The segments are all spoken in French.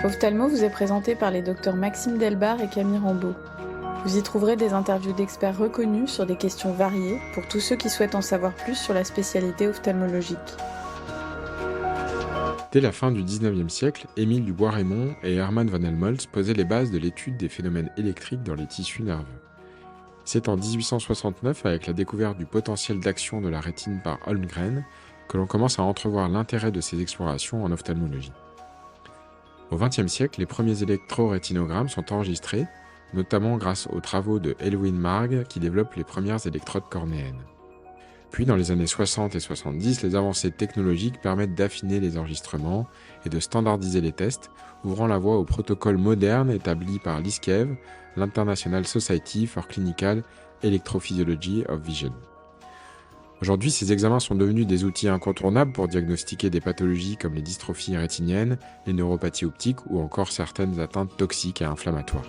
Ophthalmo vous est présenté par les docteurs Maxime Delbar et Camille Rambeau. Vous y trouverez des interviews d'experts reconnus sur des questions variées pour tous ceux qui souhaitent en savoir plus sur la spécialité ophtalmologique. Dès la fin du XIXe siècle, Émile Dubois-Reymond et Hermann von Helmholtz posaient les bases de l'étude des phénomènes électriques dans les tissus nerveux. C'est en 1869, avec la découverte du potentiel d'action de la rétine par Holmgren, que l'on commence à entrevoir l'intérêt de ces explorations en ophtalmologie. Au XXe siècle, les premiers électrorétinogrammes sont enregistrés, notamment grâce aux travaux de Elwin Marg qui développe les premières électrodes cornéennes. Puis, dans les années 60 et 70, les avancées technologiques permettent d'affiner les enregistrements et de standardiser les tests, ouvrant la voie aux protocoles modernes établis par l'ISCEV, l'International Society for Clinical Electrophysiology of Vision. Aujourd'hui, ces examens sont devenus des outils incontournables pour diagnostiquer des pathologies comme les dystrophies rétiniennes, les neuropathies optiques ou encore certaines atteintes toxiques et inflammatoires.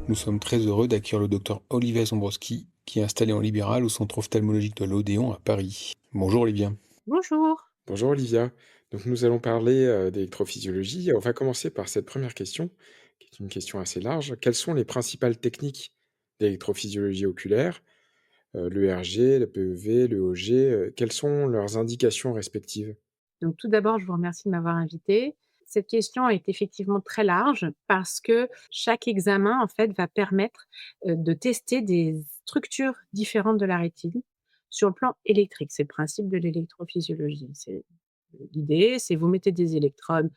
Nous sommes très heureux d'accueillir le docteur Olivier Zombrowski, qui est installé en libéral au centre ophtalmologique de l'Odéon à Paris. Bonjour Olivier. Bonjour. Bonjour Olivia. Donc nous allons parler d'électrophysiologie. On va commencer par cette première question, qui est une question assez large. Quelles sont les principales techniques d'électrophysiologie oculaire, l'ERG, le PEV, l'EOG, quelles sont leurs indications respectives? Donc tout d'abord, je vous remercie de m'avoir invitée. Cette question est effectivement très large parce que chaque examen, en fait, va permettre, de tester des structures différentes de la rétine sur le plan électrique. C'est le principe de l'électrophysiologie. L'idée, c'est vous mettez des électrodes,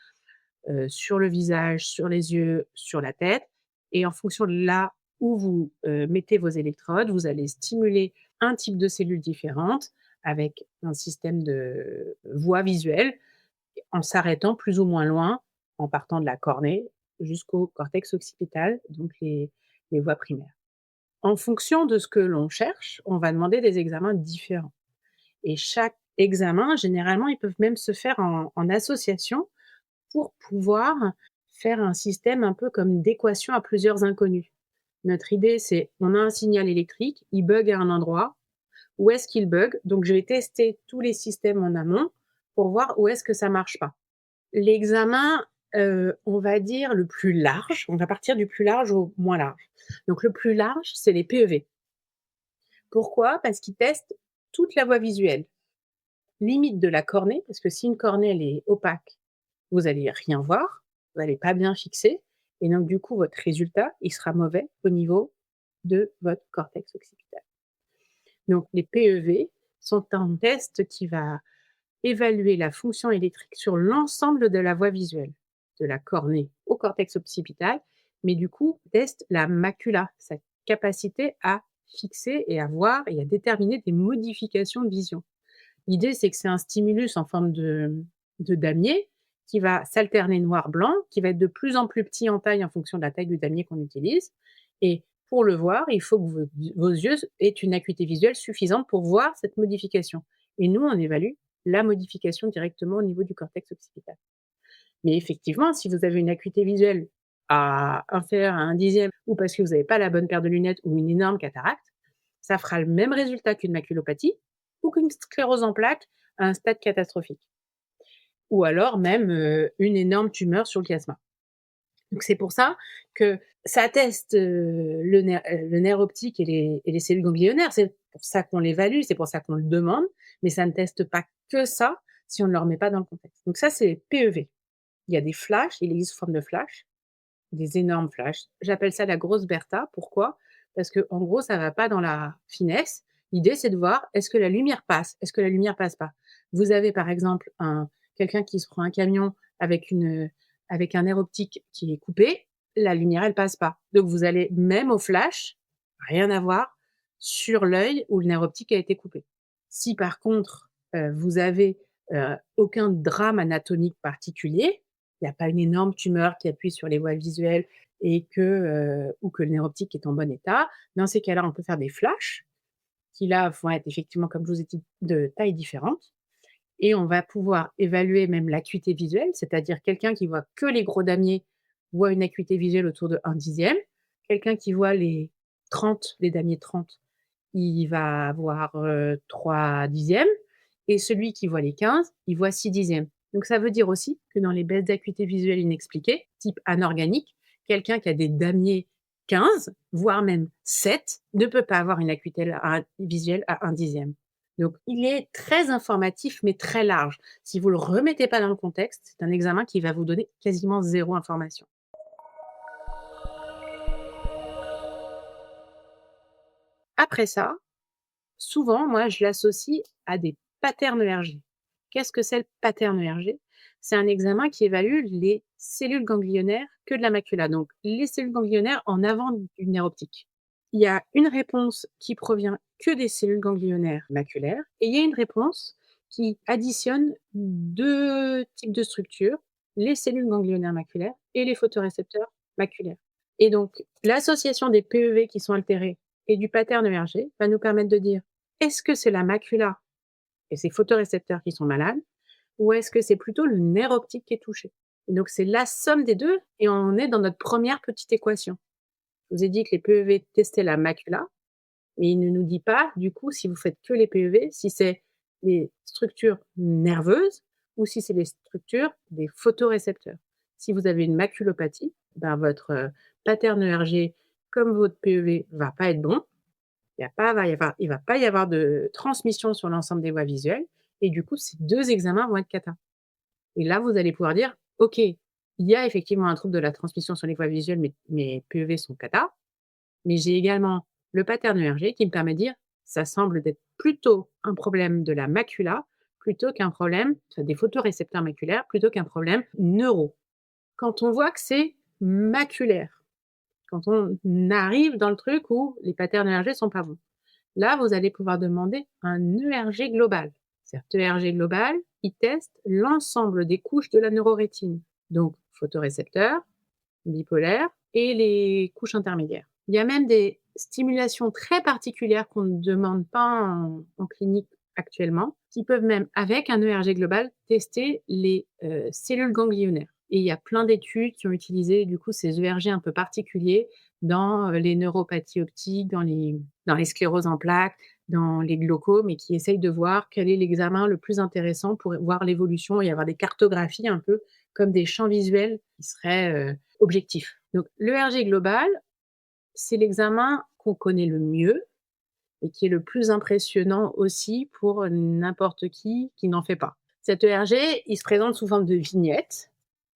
sur le visage, sur les yeux, sur la tête et en fonction de là où vous, mettez vos électrodes, vous allez stimuler un type de cellules différentes avec un système de voie visuelle en s'arrêtant plus ou moins loin, en partant de la cornée jusqu'au cortex occipital, donc les voies primaires. En fonction de ce que l'on cherche, on va demander des examens différents et chaque examen, généralement, ils peuvent même se faire en association pour pouvoir faire un système un peu comme d'équation à plusieurs inconnus. Notre idée, c'est on a un signal électrique, il bug à un endroit, où est-ce qu'il bug? Donc je vais tester tous les systèmes en amont pour voir où est-ce que ça marche pas. L'examen, on va dire le plus large, on va partir du plus large au moins large. Donc le plus large, c'est les PEV. Pourquoi? Parce qu'ils testent toute la voie visuelle. Limite de la cornée, parce que si une cornée elle est opaque, vous allez rien voir, vous allez pas bien fixer et donc du coup votre résultat, il sera mauvais au niveau de votre cortex occipital. Donc les PEV sont un test qui va évaluer la fonction électrique sur l'ensemble de la voie visuelle, de la cornée au cortex occipital, mais du coup teste la macula, sa capacité à fixer et à voir et à déterminer des modifications de vision. L'idée, c'est que c'est un stimulus en forme de damier qui va s'alterner noir-blanc, qui va être de plus en plus petit en taille en fonction de la taille du damier qu'on utilise. Et pour le voir, il faut que vos yeux aient une acuité visuelle suffisante pour voir cette modification. Et nous, on évalue la modification directement au niveau du cortex occipital. Mais effectivement, si vous avez une acuité visuelle inférieure à un dixième, ou parce que vous n'avez pas la bonne paire de lunettes ou une énorme cataracte, ça fera le même résultat qu'une maculopathie ou qu'une sclérose en plaques à un stade catastrophique. Ou alors même une énorme tumeur sur le chiasma. Donc c'est pour ça que ça teste le nerf optique et les cellules ganglionnaires. C'est pour ça qu'on l'évalue, c'est pour ça qu'on le demande, mais ça ne teste pas que ça si on ne le remet pas dans le contexte. Donc ça, c'est les PEV. Il y a des flashs, il existe sous forme de flash, des énormes flashs. J'appelle ça la grosse Bertha. Pourquoi? Parce que en gros, ça va pas dans la finesse. L'idée, c'est de voir est-ce que la lumière passe? Est-ce que la lumière passe pas? Vous avez par exemple quelqu'un qui se prend un camion avec un nerf optique qui est coupé, la lumière, elle passe pas. Donc vous allez même au flash, rien à voir sur l'œil où le nerf optique a été coupé. Si par contre, vous avez, aucun drame anatomique particulier, il y a pas une énorme tumeur qui appuie sur les voies visuelles et ou que le nerf optique est en bon état, dans ces cas-là, on peut faire des flashs qui là vont être effectivement, comme je vous ai dit, de tailles différentes et on va pouvoir évaluer même l'acuité visuelle, c'est-à-dire quelqu'un qui voit que les gros damiers voit une acuité visuelle autour de 1/10. Quelqu'un qui voit les damiers 30, il va avoir, 3/10 et celui qui voit les 15, il voit 6/10. Donc ça veut dire aussi que dans les baisses d'acuité visuelle inexpliquées, type anorganique, quelqu'un qui a des damiers 15, voire même 7, ne peut pas avoir une acuité visuelle à 1/10. Donc il est très informatif, mais très large. Si vous ne le remettez pas dans le contexte, c'est un examen qui va vous donner quasiment zéro information. Après ça, souvent, moi, je l'associe à des patterns ERG. Qu'est-ce que c'est le pattern ERG? C'est un examen qui évalue les cellules ganglionnaires que de la macula, donc les cellules ganglionnaires en avant du nerf optique. Il y a une réponse qui provient que des cellules ganglionnaires maculaires et il y a une réponse qui additionne 2 types de structures, les cellules ganglionnaires maculaires et les photorécepteurs maculaires. Et donc l'association des PEV qui sont altérés et du pattern ERG va nous permettre de dire: est-ce que c'est la macula et ses photorécepteurs qui sont malades ou est-ce que c'est plutôt le nerf optique qui est touché? Et donc c'est la somme des 2 et on est dans notre première petite équation. Je vous ai dit que les PEV testaient la macula, mais il ne nous dit pas, du coup, si vous faites que les PEV, si c'est les structures nerveuses ou si c'est les structures des photorécepteurs. Si vous avez une maculopathie, ben votre, pattern ERG comme votre PEV va pas être bon. Il va pas y avoir de transmission sur l'ensemble des voies visuelles et du coup, ces 2 examens vont être cata. Et là, vous allez pouvoir dire: «OK, il y a effectivement un trouble de la transmission sur les voies visuelles, mes PEV sont cata, mais j'ai également le pattern ERG qui me permet de dire: "Ça semble d'être plutôt un problème de la macula, plutôt qu'un problème enfin des photorécepteurs maculaires, plutôt qu'un problème neuro"». Quand on voit que c'est maculaire, quand on arrive dans le truc où les patterns ERG sont pas bons, là, vous allez pouvoir demander un ERG global. Cet ERG global, il teste l'ensemble des couches de la neurorétine, donc photorécepteurs, bipolaires et les couches intermédiaires. Il y a même des stimulations très particulières qu'on ne demande pas en clinique actuellement, qui peuvent même, avec un ERG global, tester les cellules ganglionnaires. Et il y a plein d'études qui ont utilisé du coup ces ERG un peu particuliers dans les neuropathies optiques, dans les scléroses en plaques, dans les glaucomes, et qui essayent de voir quel est l'examen le plus intéressant pour voir l'évolution et avoir des cartographies un peu comme des champs visuels qui seraient objectifs. Donc l'ERG global, c'est l'examen qu'on connaît le mieux et qui est le plus impressionnant aussi pour n'importe qui n'en fait pas. Cet ERG, il se présente sous forme de vignette,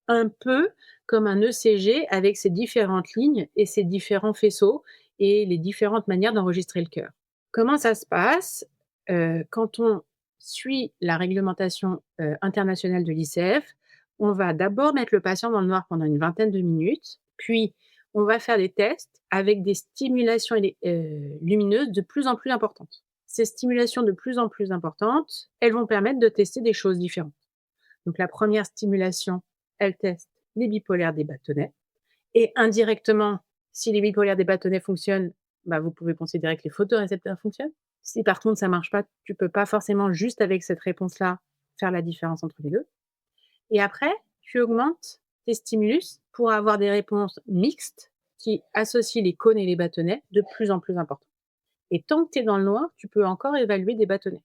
un peu comme un ECG avec ses différentes lignes et ses différents faisceaux et les différentes manières d'enregistrer le cœur. Comment ça se passe? Quand on suit la réglementation, internationale de l'ICF, on va d'abord mettre le patient dans le noir pendant une vingtaine de minutes, puis on va faire des tests avec des stimulations lumineuses de plus en plus importantes. Ces stimulations de plus en plus importantes, elles vont permettre de tester des choses différentes. Donc la première stimulation, elle teste les bipolaires des bâtonnets et indirectement, si les bipolaires des bâtonnets fonctionnent, bah, vous pouvez considérer que les photorécepteurs fonctionnent. Si par contre ça marche pas, tu peux pas forcément juste avec cette réponse-là faire la différence entre les 2. Et après, tu augmentes tes stimulus pour avoir des réponses mixtes qui associent les cônes et les bâtonnets de plus en plus importants. Et tant que tu es dans le noir, tu peux encore évaluer des bâtonnets.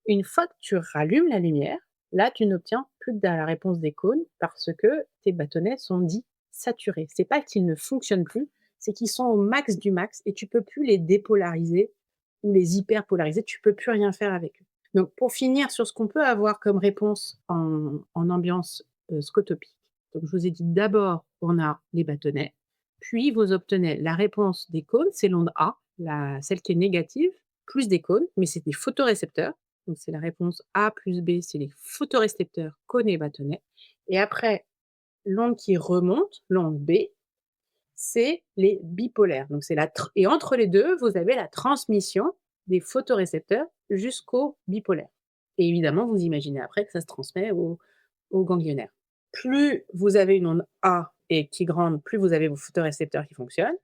Une fois que tu rallumes la lumière, là, tu n'obtiens plus que la réponse des cônes parce que tes bâtonnets sont dits saturés. C'est pas qu'ils ne fonctionnent plus, c'est qu'ils sont au max du max et tu peux plus les dépolariser ou les hyperpolariser, tu peux plus rien faire avec eux. Donc pour finir sur ce qu'on peut avoir comme réponse en ambiance, scotopique. Donc je vous ai dit d'abord, on a les bâtonnets, puis vous obtenez la réponse des cônes, c'est l'onde A, celle qui est négative, plus des cônes, mais c'est des photorécepteurs. Donc c'est la réponse A plus B, c'est les photorécepteurs cônes et bâtonnets. Et après, l'onde qui remonte, l'onde B, c'est les bipolaires. Donc c'est et entre les deux, vous avez la transmission des photorécepteurs jusqu'aux bipolaires. Et évidemment, vous imaginez après que ça se transmet aux ganglionnaires. Plus vous avez une onde A et qui est grande, plus vous avez vos photorécepteurs qui fonctionnent.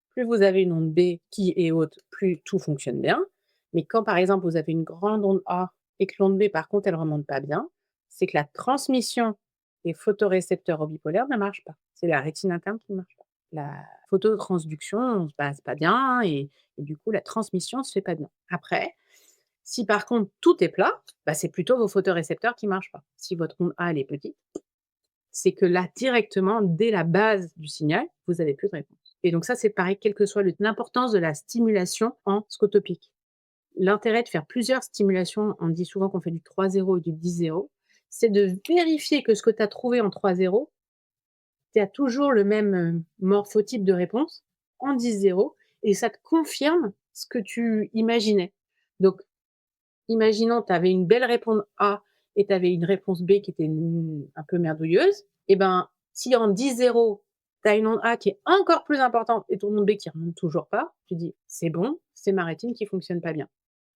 Plus vous avez une onde B qui est haute, plus tout fonctionne bien. Mais quand, par exemple, vous avez une grande onde A et que l'onde B, par contre, elle ne remonte pas bien, c'est que la transmission des photorécepteurs aux bipolaires ne marche pas. C'est la rétine interne qui ne marche pas. La phototransduction ne se passe pas bien et du coup, la transmission ne se fait pas bien. Après, Si par contre tout est plat, c'est plutôt vos photorécepteurs qui marchent pas. Si votre onde A elle est petite, c'est que là directement, dès la base du signal, vous avez plus de réponse. Et donc ça, c'est pareil, quelle que soit l'importance de la stimulation en scotopique. L'intérêt de faire plusieurs stimulations, on dit souvent qu'on fait du 3-0 et du 10-0, c'est de vérifier que ce que tu as trouvé en 3-0, tu as toujours le même morphotype de réponse en 10-0 et ça te confirme ce que tu imaginais. Donc, imaginons, tu avais une belle réponse A et tu avais une réponse B qui était un peu merdouilleuse, et ben, si en 10-0, tu as une onde A qui est encore plus importante et ton onde B qui remonte toujours pas, tu dis, c'est bon, c'est ma rétine qui fonctionne pas bien.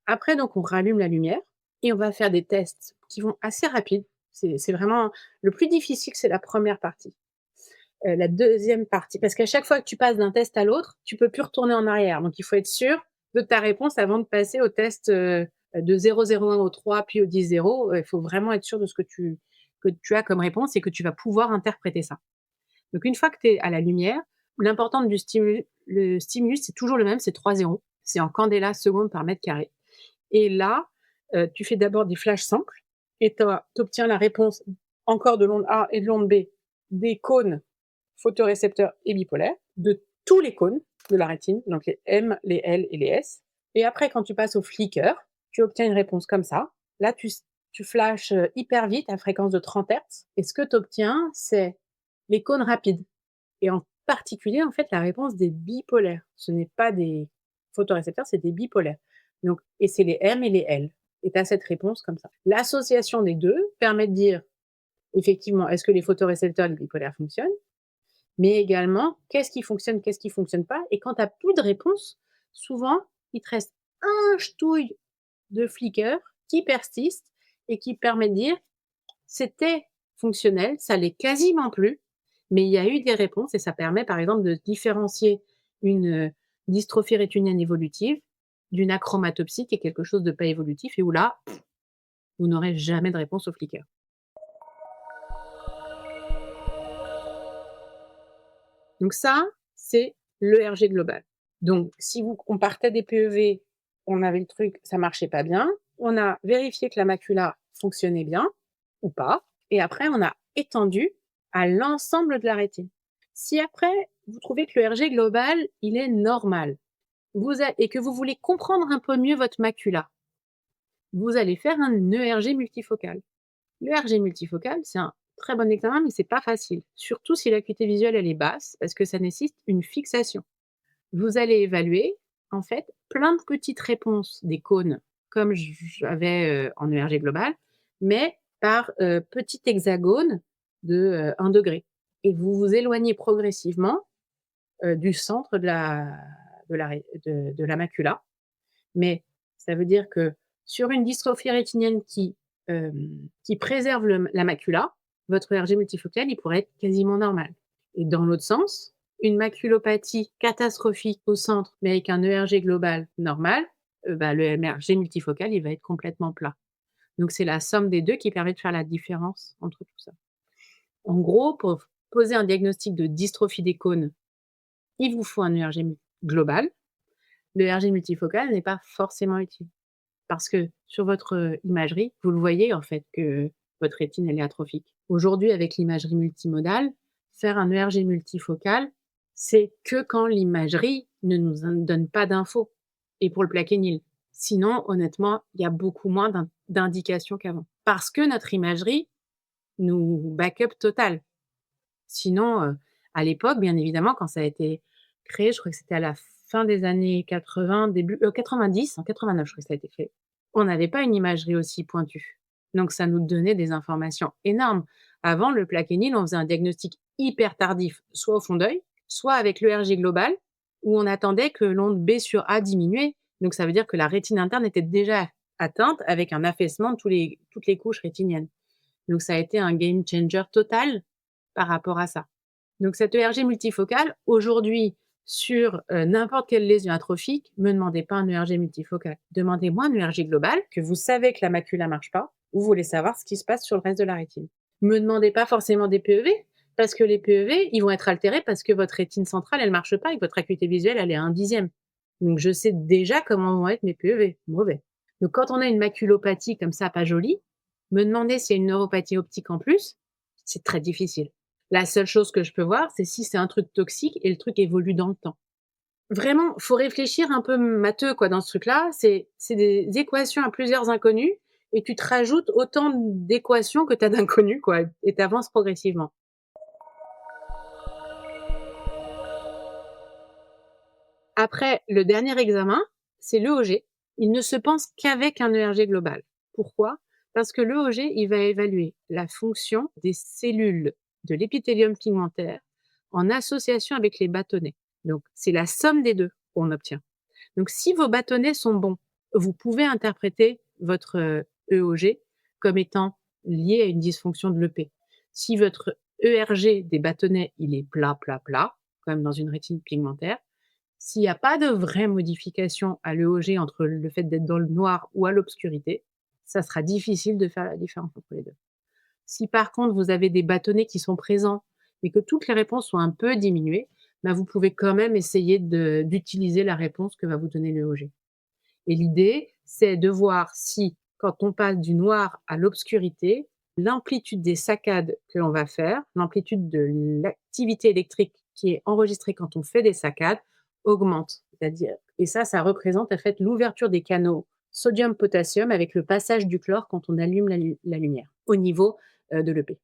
Après, donc, on rallume la lumière et on va faire des tests qui vont assez rapides. C'est vraiment le plus difficile, c'est la première partie. La deuxième partie, parce qu'à chaque fois que tu passes d'un test à l'autre, tu peux plus retourner en arrière. Donc, il faut être sûr de ta réponse avant de passer au test de 0,01 au 3, puis au 10,0. Il faut vraiment être sûr de ce que tu as comme réponse et que tu vas pouvoir interpréter ça. Donc, une fois que tu es à la lumière, l'important du le stimulus, c'est toujours le même, c'est 3,0. C'est en candela secondes par mètre carré. Et là, tu fais d'abord des flash samples et tu obtiens la réponse encore de l'onde A et de l'onde B des cônes photorécepteurs et bipolaires, de tous les cônes de la rétine, donc les M, les L et les S. Et après, quand tu passes au flicker, tu obtiens une réponse comme ça. Là, tu flashes hyper vite à fréquence de 30 Hz. Et ce que tu obtiens, c'est les cônes rapides. Et en particulier, en fait, la réponse des bipolaires. Ce n'est pas des photorécepteurs, c'est des bipolaires. Donc, et c'est les M et les L. Et tu as cette réponse comme ça. L'association des deux permet de dire, effectivement, est-ce que les photorécepteurs et les bipolaires fonctionnent, mais également, qu'est-ce qui fonctionne pas. Et quand tu n'as plus de réponse, souvent, il te reste un ch'touille de flicker qui persiste et qui permet de dire, c'était fonctionnel, ça l'est quasiment plus, mais il y a eu des réponses et ça permet, par exemple, de différencier une dystrophie rétinienne évolutive d'une achromatopsie qui est quelque chose de pas évolutif et où là, vous n'aurez jamais de réponse au flicker. Donc ça, c'est l'ERG global. Donc, si on partait des PEV, on avait le truc, ça marchait pas bien. On a vérifié que la macula fonctionnait bien ou pas. Et après, on a étendu à l'ensemble de la rétine. Si après, vous trouvez que l'ERG global, il est normal, et que vous voulez comprendre un peu mieux votre macula, vous allez faire un ERG multifocal. L'ERG multifocal, c'est un très bon examen, mais c'est pas facile. Surtout si l'acuité visuelle, elle est basse, parce que ça nécessite une fixation. Vous allez évaluer, en fait, plein de petites réponses des cônes, comme j'avais en ERG global, mais par petit hexagone de 1 degré. Et vous vous éloignez progressivement du centre de la macula. Mais ça veut dire que sur une dystrophie rétinienne qui préserve la macula, votre ERG multifocal, il pourrait être quasiment normal. Et dans l'autre sens, une maculopathie catastrophique au centre, mais avec un ERG global normal, le ERG multifocal, il va être complètement plat. Donc, c'est la somme des deux qui permet de faire la différence entre tout ça. En gros, pour poser un diagnostic de dystrophie des cônes, il vous faut un ERG global. L'ERG multifocal n'est pas forcément utile. Parce que sur votre imagerie, vous le voyez en fait que votre rétine, elle est atrophique. Aujourd'hui, avec l'imagerie multimodale, faire un ERG multifocal, c'est que quand l'imagerie ne nous donne pas d'infos. Et pour le plaquenil. Sinon, honnêtement, il y a beaucoup moins d'indications qu'avant. Parce que notre imagerie nous backup total. Sinon, à l'époque, bien évidemment, quand ça a été créé, je crois que c'était à la fin des années 80, début 90, en 89, je crois que ça a été fait. On n'avait pas une imagerie aussi pointue. Donc ça nous donnait des informations énormes. Avant, le plaquenil, on faisait un diagnostic hyper tardif, soit au fond d'œil, soit avec l'ERG global, où on attendait que l'onde B sur A diminuait. Donc ça veut dire que la rétine interne était déjà atteinte avec un affaissement de toutes les couches rétiniennes. Donc ça a été un game changer total par rapport à ça. Donc cette ERG multifocal, aujourd'hui, sur n'importe quelle lésion atrophique, me demandez pas un ERG multifocal. Demandez-moi un ERG global, que vous savez que la macula marche pas, ou vous voulez savoir ce qui se passe sur le reste de la rétine. Me demandez pas forcément des PEV, parce que les PEV, ils vont être altérés parce que votre rétine centrale, elle marche pas et que votre acuité visuelle, elle est à 1/10. Donc je sais déjà comment vont être mes PEV. Mauvais. Donc quand on a une maculopathie comme ça, pas jolie, me demander s'il y a une neuropathie optique en plus, c'est très difficile. La seule chose que je peux voir, c'est si c'est un truc toxique et le truc évolue dans le temps. Vraiment, faut réfléchir un peu matheux quoi dans ce truc-là. C'est des équations à plusieurs inconnus et tu te rajoutes autant d'équations que tu as d'inconnus quoi et tu avances progressivement. Après, le dernier examen, c'est l'EOG. Il ne se pense qu'avec un ERG global. Pourquoi? Parce que l'EOG, il va évaluer la fonction des cellules de l'épithélium pigmentaire en association avec les bâtonnets. Donc, c'est la somme des deux qu'on obtient. Donc, si vos bâtonnets sont bons, vous pouvez interpréter votre EOG comme étant lié à une dysfonction de l'EP. Si votre ERG des bâtonnets, il est plat, plat, plat, comme dans une rétine pigmentaire, s'il n'y a pas de vraie modification à l'EOG entre le fait d'être dans le noir ou à l'obscurité, ça sera difficile de faire la différence entre les deux. Si par contre vous avez des bâtonnets qui sont présents et que toutes les réponses sont un peu diminuées, bah, vous pouvez quand même essayer d'utiliser la réponse que va vous donner l'EOG. Et l'idée, c'est de voir si, quand on passe du noir à l'obscurité, l'amplitude des saccades que l'on va faire, l'amplitude de l'activité électrique qui est enregistrée quand on fait des saccades, augmente. C'est-à-dire, et ça représente en fait l'ouverture des canaux sodium-potassium avec le passage du chlore quand on allume la lumière au niveau de l'EP.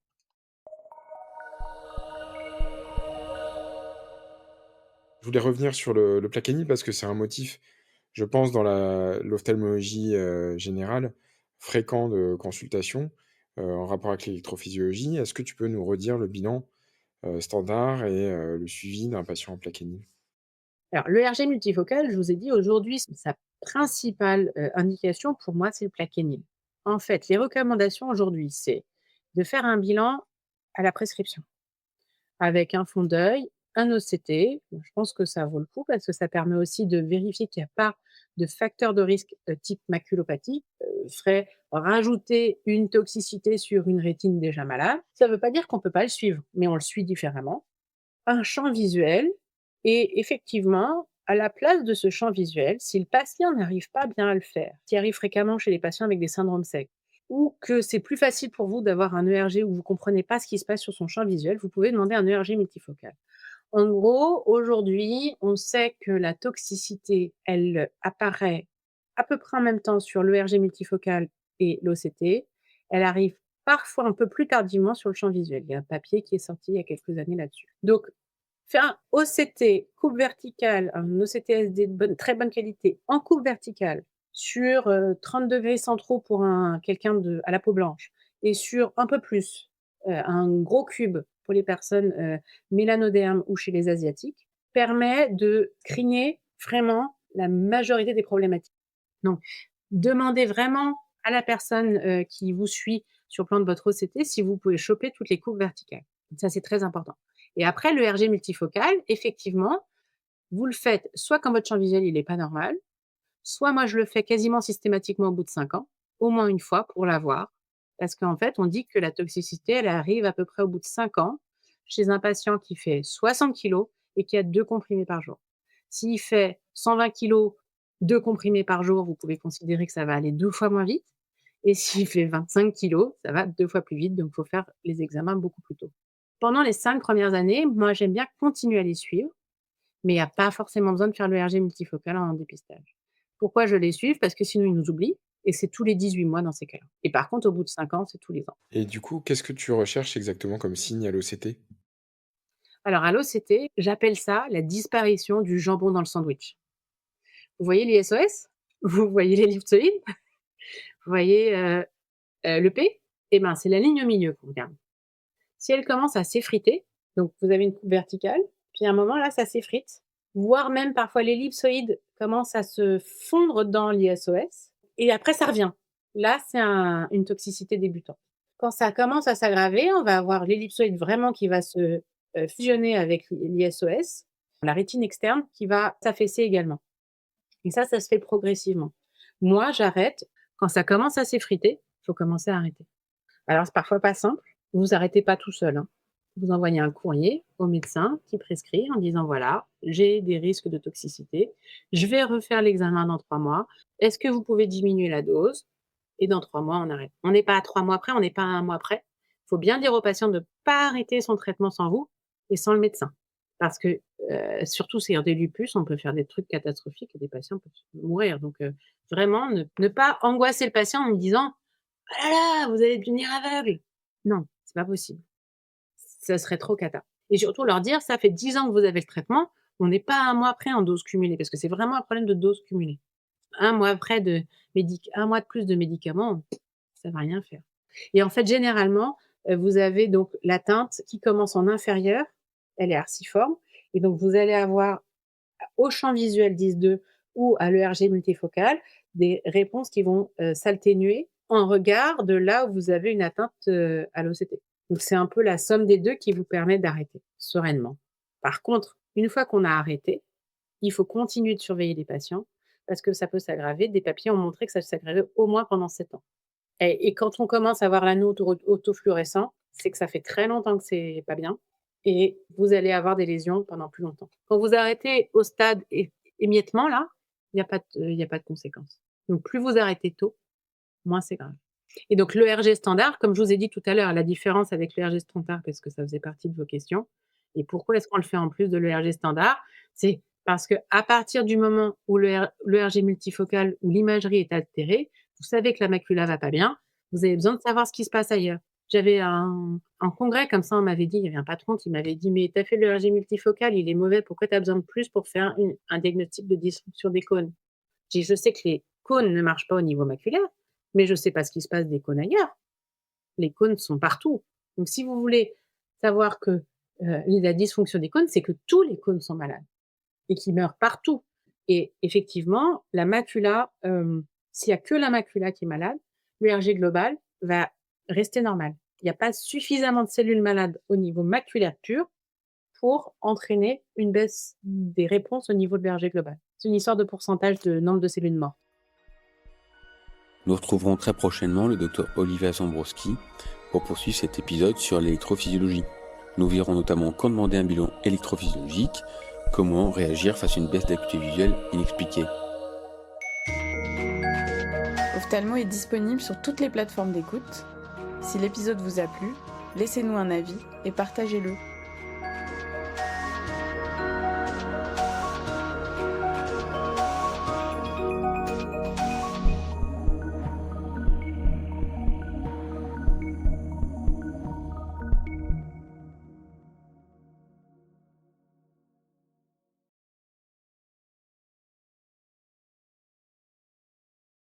Je voulais revenir sur le Plaquenil parce que c'est un motif, je pense, dans l'ophtalmologie générale, fréquent de consultation en rapport avec l'électrophysiologie. Est-ce que tu peux nous redire le bilan standard et le suivi d'un patient en Plaquenil? Alors, l'ERG multifocal, je vous ai dit aujourd'hui, sa principale indication pour moi, c'est le plaquenil. En fait, les recommandations aujourd'hui, c'est de faire un bilan à la prescription avec un fond d'œil, un OCT. Bon, je pense que ça vaut le coup parce que ça permet aussi de vérifier qu'il n'y a pas de facteur de risque type maculopathie, ferait rajouter une toxicité sur une rétine déjà malade. Ça ne veut pas dire qu'on ne peut pas le suivre, mais on le suit différemment. Un champ visuel et effectivement, à la place de ce champ visuel, si le patient n'arrive pas bien à le faire, ce qui arrive fréquemment chez les patients avec des syndromes secs, ou que c'est plus facile pour vous d'avoir un ERG où vous ne comprenez pas ce qui se passe sur son champ visuel, vous pouvez demander un ERG multifocal. En gros, aujourd'hui, on sait que la toxicité, elle apparaît à peu près en même temps sur l'ERG multifocal et l'OCT. Elle arrive parfois un peu plus tardivement sur le champ visuel. Il y a un papier qui est sorti il y a quelques années là-dessus. Donc, faire un OCT coupe verticale, un OCT-SD de très bonne qualité en coupe verticale sur 30 degrés centraux pour quelqu'un à la peau blanche et sur un peu plus, un gros cube pour les personnes mélanodermes ou chez les Asiatiques, permet de screener vraiment la majorité des problématiques. Donc, demandez vraiment à la personne qui vous suit sur le plan de votre OCT si vous pouvez choper toutes les coupes verticales. Ça, c'est très important. Et après, le RG multifocal, effectivement, vous le faites soit quand votre champ visuel il n'est pas normal, soit moi je le fais quasiment systématiquement au bout de 5 ans, au moins une fois pour l'avoir. Parce qu'en fait, on dit que la toxicité, elle arrive à peu près au bout de 5 ans chez un patient qui fait 60 kilos et qui a 2 comprimés par jour. S'il fait 120 kilos, 2 comprimés par jour, vous pouvez considérer que ça va aller 2 fois moins vite. Et s'il fait 25 kilos, ça va 2 fois plus vite, donc il faut faire les examens beaucoup plus tôt. Pendant les 5 premières années, moi, j'aime bien continuer à les suivre, mais il n'y a pas forcément besoin de faire le RG multifocal en dépistage. Pourquoi je les suive? Parce que sinon, ils nous oublient et c'est tous les 18 mois dans ces cas-là. Et par contre, au bout de 5 ans, c'est tous les ans. Et du coup, qu'est-ce que tu recherches exactement comme signe à l'OCT? Alors à l'OCT, j'appelle ça la disparition du jambon dans le sandwich. Vous voyez l'ISOS? Vous voyez l'ellipsoïde? Vous voyez le P? Eh ben, c'est la ligne au milieu qu'on regarde. Si elle commence à s'effriter, donc vous avez une coupe verticale, puis à un moment là, ça s'effrite, voire même parfois l'ellipsoïde commence à se fondre dans l'ISOS, et après ça revient. Là, c'est une toxicité débutante. Quand ça commence à s'aggraver, on va avoir l'ellipsoïde vraiment qui va se fusionner avec l'ISOS, la rétine externe qui va s'affaisser également. Et ça se fait progressivement. Moi, j'arrête. Quand ça commence à s'effriter, il faut commencer à arrêter. Alors, c'est parfois pas simple. Vous arrêtez pas tout seul, hein. Vous envoyez un courrier au médecin qui prescrit en disant voilà, j'ai des risques de toxicité, je vais refaire l'examen dans 3 mois. Est-ce que vous pouvez diminuer la dose? Et dans 3 mois, on arrête. On n'est pas à 3 mois près, on n'est pas à 1 mois près. Il faut bien dire au patient de ne pas arrêter son traitement sans vous et sans le médecin. Parce que, surtout sur des lupus, on peut faire des trucs catastrophiques et des patients peuvent mourir. Donc, vraiment ne pas angoisser le patient en lui disant: «Ah là là, vous allez devenir aveugle!» Non, c'est pas possible. Ça serait trop cata. Et surtout leur dire: «Ça fait 10 ans que vous avez le traitement, on n'est pas à 1 mois près en dose cumulée», parce que c'est vraiment un problème de dose cumulée. 1 mois près de 1 mois de plus de médicaments, ça va rien faire. Et en fait, généralement, vous avez donc la teinte qui commence en inférieur, elle est arciforme et donc vous allez avoir au champ visuel DIS2 ou à l'ERG multifocal, des réponses qui vont, s'atténuer en regard de là où vous avez une atteinte, à l'OCT. Donc c'est un peu la somme des 2 qui vous permet d'arrêter sereinement. Par contre, une fois qu'on a arrêté, il faut continuer de surveiller les patients parce que ça peut s'aggraver. Des papiers ont montré que ça s'aggravait au moins pendant 7 ans. Et quand on commence à voir l'anneau autofluorescent, c'est que ça fait très longtemps que c'est pas bien et vous allez avoir des lésions pendant plus longtemps. Quand vous arrêtez au stade émiettement là, il y a pas de conséquences. Donc plus vous arrêtez tôt, moins c'est grave. Et donc l'ERG standard, comme je vous ai dit tout à l'heure, la différence avec l'ERG standard, parce que ça faisait partie de vos questions et pourquoi est-ce qu'on le fait en plus de l'ERG standard? C'est parce qu'à partir du moment où l'ERG multifocal, où l'imagerie est altérée, vous savez que la macula va pas bien, vous avez besoin de savoir ce qui se passe ailleurs. J'avais un congrès comme ça, on m'avait dit, il y avait un patron qui m'avait dit: «Mais tu as fait l'ERG multifocal, il est mauvais, pourquoi tu as besoin de plus pour faire un diagnostic de dysfonction des cônes?» J'ai dit: «Je sais que les cônes ne marchent pas au niveau maculaire, mais je sais pas ce qui se passe des cônes ailleurs. Les cônes sont partout. Donc si vous voulez savoir que, la dysfonction des cônes, c'est que tous les cônes sont malades et qu'ils meurent partout et effectivement, la macula, s'il y a que la macula qui est malade, l'URG global va rester normal. Il y a pas suffisamment de cellules malades au niveau maculaire pur pour entraîner une baisse des réponses au niveau de l'URG global. C'est une histoire de pourcentage de nombre de cellules mortes. Nous retrouverons très prochainement le docteur Olivia Zambrowski pour poursuivre cet épisode sur l'électrophysiologie. Nous verrons notamment quand demander un bilan électrophysiologique, comment réagir face à une baisse d'acuité visuelle inexpliquée. Ophthalmo est disponible sur toutes les plateformes d'écoute. Si l'épisode vous a plu, laissez-nous un avis et partagez-le.